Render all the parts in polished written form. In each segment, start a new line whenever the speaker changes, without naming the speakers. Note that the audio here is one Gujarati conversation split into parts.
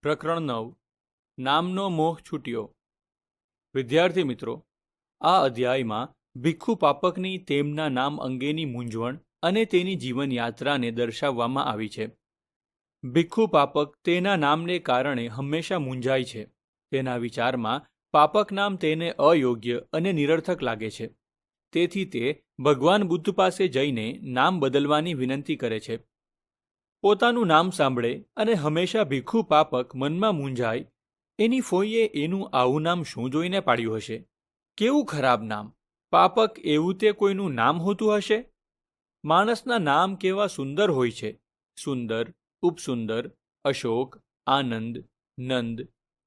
પ્રકરણ 9 નામનો મોહ છૂટ્યો. વિદ્યાર્થી મિત્રો, આ અધ્યાયમાં ભિક્ષુ પાપકની તેમના નામ અંગેની મૂંઝવણ અને તેની જીવનયાત્રાને દર્શાવવામાં આવી છે. ભિક્ષુ પાપક તેના નામને કારણે હંમેશા મૂંઝાય છે. તેના વિચારમાં પાપક નામ તેને અયોગ્ય અને નિરર્થક લાગે છે. તેથી તે ભગવાન બુદ્ધ પાસે જઈને નામ બદલવાની વિનંતી કરે છે. પોતાનું નામ સાંભળે અને હંમેશા ભિક્ષુ પાપક મનમાં મૂંઝાય, એની ફોઈએ એનું આવું નામ શું જોઈને પાડ્યું હશે? કેવું ખરાબ નામ! પાપક એવું તે કોઈનું નામ હોતું હશે? માણસના નામ કેવા સુંદર હોય છે! સુંદર, ઉપસુંદર, અશોક, આનંદ, નંદ,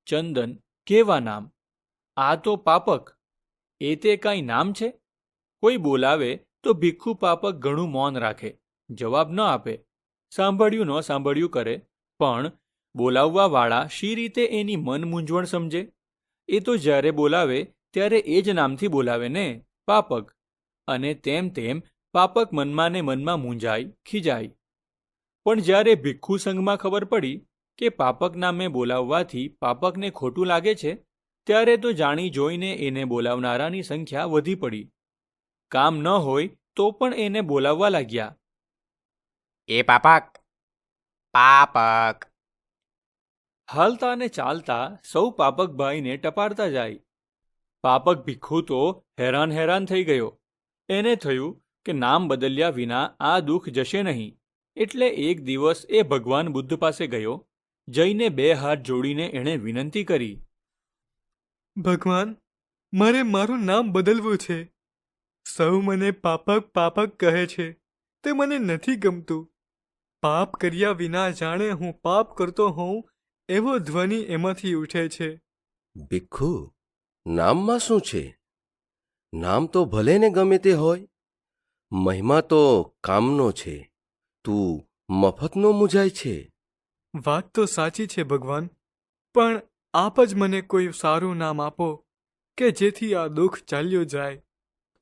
ચંદન કેવા નામ! આ તો પાપક! એ તે કાંઈ નામ છે? કોઈ બોલાવે તો ભિક્ષુ પાપક ઘણું મૌન રાખે, જવાબ ન આપે, સાંભળ્યું ન સાંભળ્યું કરે. પણ બોલાવવાવાળા શી રીતે એની મન મૂંઝવણ સમજે? એ તો જ્યારે બોલાવે ત્યારે એ જ નામથી બોલાવે ને, પાપક. અને તેમ તેમ પાપક મનમાં ને મનમાં મૂંઝાય, ખીજાય. પણ જ્યારે ભિક્ષુ સંઘમાં ખબર પડી કે પાપક નામે બોલાવવાથી પાપકને ખોટું લાગે છે, ત્યારે તો જાણી જોઈને એને બોલાવનારાની સંખ્યા વધી પડી. કામ ન હોય તો પણ એને બોલાવવા લાગ્યા.
એ પાપક, પાપક.
હાલતા ને ચાલતા સૌ પાપકભાઈને ટપારતા જાય. પાપક ભિક્ષુ તો હેરાન થઈ ગયો. એને થયું કે નામ બદલ્યા વિના આ દુઃખ જશે નહીં. એટલે એક દિવસ એ ભગવાન બુદ્ધ પાસે ગયો. જઈને 2 હાથ જોડીને એણે વિનંતી કરી,
ભગવાન, મારે મારું નામ બદલવું છે. સૌ મને પાપક પાપક કહે છે, તે મને નથી ગમતું. પાપ કર્યા વિના જાણે હું પાપ કરતો હોઉં એવો ધ્વનિ એમાંથી ઉઠે છે.
ભિક્ષુ, નામમાં શું છે? નામ તો ભલે ને ગમે તે હોય, મહિમા તો કામનો છે. તું મફતનો મૂંઝાય છે.
વાત તો સાચી છે ભગવાન, પણ આપ જ મને કોઈ સારું નામ આપો કે જેથી આ દુઃખ ચાલ્યું જાય.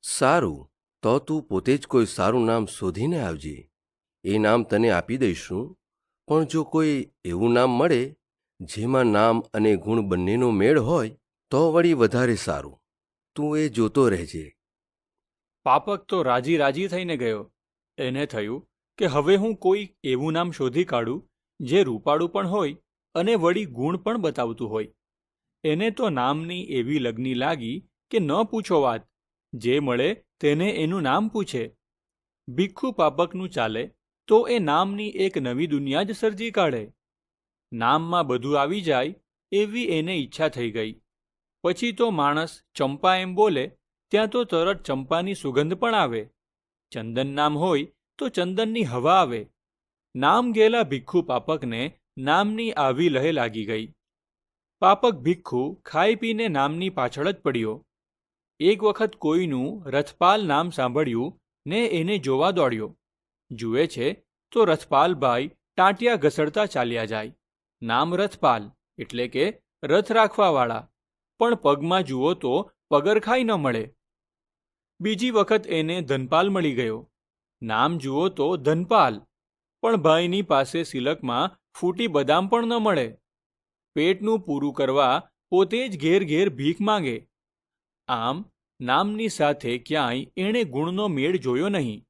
સારું, તો તું પોતે જ કોઈ સારું નામ શોધીને આવજે. એ નામ તને આપી દઈશું. પણ જો કોઈ એવું નામ મળે જેમાં નામ અને ગુણ બંનેનો મેળ હોય તો વળી વધારે સારું. તું એ જોતો રહેજે.
પાપક તો રાજી થઈને ગયો. એને થયું કે હવે હું કોઈ એવું નામ શોધી કાઢું જે રૂપાળું પણ હોય અને વળી ગુણ પણ બતાવતું હોય. એને તો નામની એવી લગની લાગી કે ન પૂછો વાત. જે મળે તેને એનું નામ પૂછે. ભિક્ષુ પાપકનું ચાલે તો એ નામની એક નવી દુનિયા જ સર્જી કાઢે. નામમાં બધું આવી જાય એવી એને ઈચ્છા થઈ ગઈ. પછી તો માણસ ચંપા એમ બોલે ત્યાં તો તરત ચંપાની સુગંધ પણ આવે. ચંદન નામ હોય તો ચંદનની હવા આવે. નામ ગયેલા ભિક્ષુ પાપકને નામની આવી લહે લાગી ગઈ. પાપક ભિક્ષુ ખાઈ પીને નામની પાછળ જ પડ્યો. એક વખત કોઈનું રથપાલ નામ સાંભળ્યું ને એને જોવા દોડ્યો. જુએ છે તો રથપાલભાઈ ટાંટિયા ઘસડતા ચાલ્યા જાય. નામ રથપાલ એટલે કે રથ રાખવાવાળા, પણ પગમાં જુઓ તો પગરખાઈ ન મળે. બીજી વખત એને ધનપાલ મળી ગયો. નામ જુઓ તો ધનપાલ, પણ ભાઈની પાસે સિલકમાં ફૂટી બદામ પણ ન મળે. પેટનું પૂરું કરવા પોતે જ ઘેર ભીખ માંગે. આમ નામની સાથે ક્યાંય એણે ગુણનો મેળ જોયો નહીં.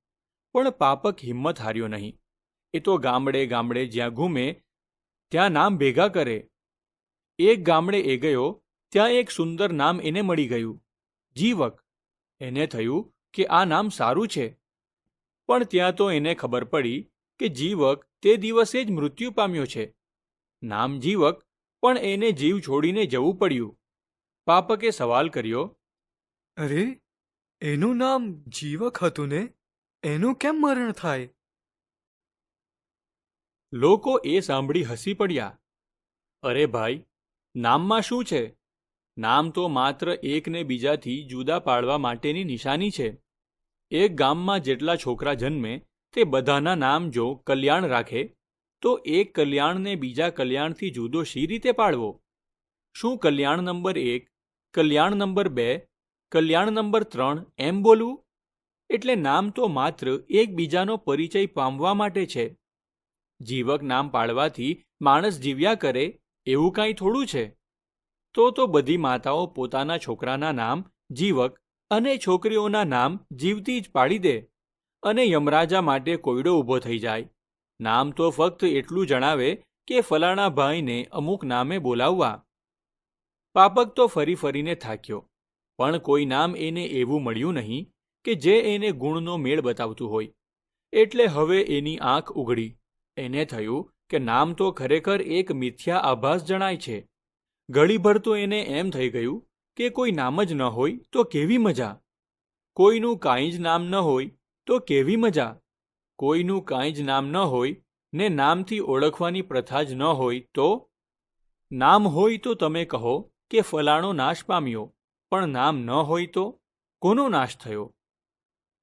પણ પાપક હિંમત હાર્યો નહીં. એ તો ગામડે જ્યાં ઘૂમે ત્યાં નામ ભેગા કરે. એક ગામડે એ ગયો, ત્યાં એક સુંદર નામ એને મળી ગયું, જીવક. એને થયું કે આ નામ સારું છે. પણ ત્યાં તો એને ખબર પડી કે જીવક તે દિવસે જ મૃત્યુ પામ્યો છે. નામ જીવક, પણ એને જીવ છોડીને જવું પડ્યું. પાપકે સવાલ કર્યો,
અરે, એનું નામ જીવક હતું ને, એનું કેમ મરણ થાય?
લોકો એ સાંભળી હસી પડ્યા. અરે ભાઈ, નામમાં શું છે? નામ તો માત્ર એકને બીજાથી જુદા પાડવા માટેની નિશાની છે. એક ગામમાં જેટલા છોકરા જન્મે તે બધાના નામ જો કલ્યાણ રાખે તો એક કલ્યાણને બીજા કલ્યાણથી જુદો શી રીતે પાડવો? શું કલ્યાણ નંબર 1, કલ્યાણ નંબર 2, કલ્યાણ નંબર 3 એમ બોલવું? એટલે નામ તો માત્ર એકબીજાનો પરિચય પામવા માટે છે. જીવક નામ પાડવાથી માણસ જીવ્યા કરે એવું કાંઈ થોડું છે. તો બધી માતાઓ પોતાના છોકરાના નામ જીવક અને છોકરીઓના નામ જીવતી જ પાડી દે અને યમરાજા માટે કોયડો ઊભો થઈ જાય. નામ તો ફક્ત એટલું જણાવે કે ફલાણા ભાઈને અમુક નામે બોલાવવા. પાપક તો ફરી ફરીને થાક્યો, પણ કોઈ નામ એને એવું મળ્યું નહીં કે જે એને ગુણનો મેળ બતાવતું હોય. એટલે હવે એની આંખ ઉઘડી. એને થયું કે નામ તો ખરેખર એક મિથ્યા આભાસ જણાય છે. ઘડીભર તો એને એમ થઈ ગયું કે કોઈ નામ જ ન હોય તો કેવી મજા. કોઈનું કાંઈ જ નામ ન હોય તો કેવી મજા. કોઈનું કાંઈ જ નામ ન હોય ને નામથી ઓળખવાની પ્રથા જ ન હોય તો? નામ હોય તો તમે કહો કે ફલાણો નાશ પામ્યો, પણ નામ ન હોય તો કોનો નાશ થયો?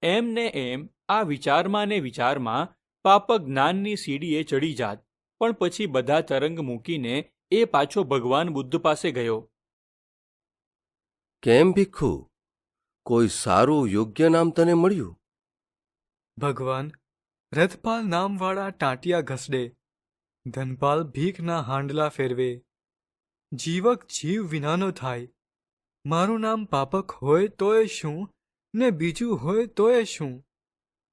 એમ ને એમ આ વિચારમાં ને વિચારમાં પાપક જ્ઞાનની સીડીએ ચડી જાત, પણ પછી બધા તરંગ મૂકીને એ પાછો ભગવાન બુદ્ધ પાસે ગયો.
કેમ ભિક્ષુ, કોઈ સારું યોગ્ય નામ તને મળ્યું?
ભગવાન, રથપાલ નામવાળા ટાંટિયા ઘસડે, ધનપાલ ભીખના હાંડલા ફેરવે, જીવક જીવ વિનાનો થાય. મારું નામ પાપક હોય તોય શું, ને બીજું હોય તોય શું,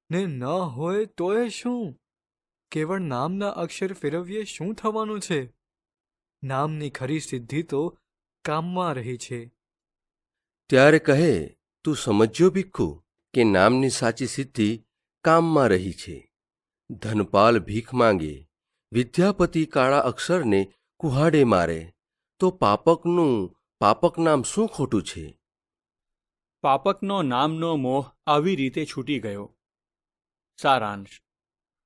ને ન હોય તોય શું? કેવળ નામના અક્ષર ફેરવીએ શું થવાનું છે? નામની ખરી સિદ્ધિ તો કામમાં રહી છે.
ત્યારે કહે, તું સમજ્યો ભિક્ષુ કે નામની સાચી સિદ્ધિ કામમાં રહી છે. ધનપાલ ભીખ માંગે, વિદ્યાપતિ કાળા અક્ષરને કુહાડે મારે, તો પાપકનું પાપક નામ શું ખોટું છે?
પાપકનો નામનો મોહ આવી રીતે છૂટી ગયો. સારાંશ: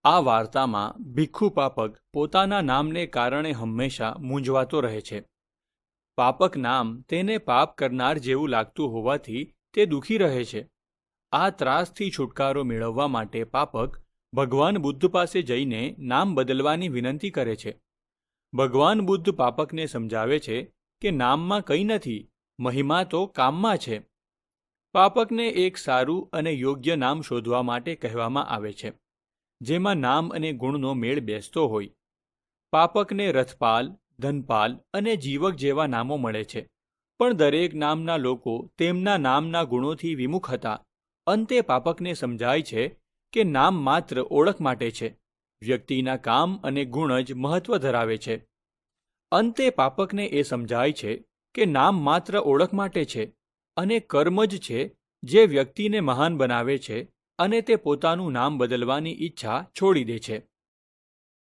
આ વાર્તામાં ભિક્ષુ પાપક પોતાના નામને કારણે હંમેશા મૂંઝવાતો રહે છે. પાપક નામ તેને પાપ કરનાર જેવું લાગતું હોવાથી તે દુઃખી રહે છે. આ ત્રાસથી છુટકારો મેળવવા માટે પાપક ભગવાન બુદ્ધ પાસે જઈને નામ બદલવાની વિનંતી કરે છે. ભગવાન બુદ્ધ પાપકને સમજાવે છે કે નામમાં કંઈ નથી, મહિમા તો કામમાં છે. પાપકને એક સારું અને યોગ્ય નામ શોધવા માટે કહેવામાં આવે છે, જેમાં નામ અને ગુણનો મેળ બેસતો હોય. પાપકને રથપાલ, ધનપાલ અને જીવક જેવા નામો મળે છે, પણ દરેક નામના લોકો તેમના નામના ગુણોથી વિમુખ હતા. અંતે પાપકને સમજાય છે કે નામ માત્ર ઓળખ માટે છે, વ્યક્તિના કામ અને ગુણ જ મહત્વ ધરાવે છે. અંતે પાપકને એ સમજાય છે કે નામ માત્ર ઓળખ માટે છે અને કર્મ જ છે જે વ્યક્તિને મહાન બનાવે છે, અને તે પોતાનું નામ બદલવાની ઈચ્છા છોડી દે છે.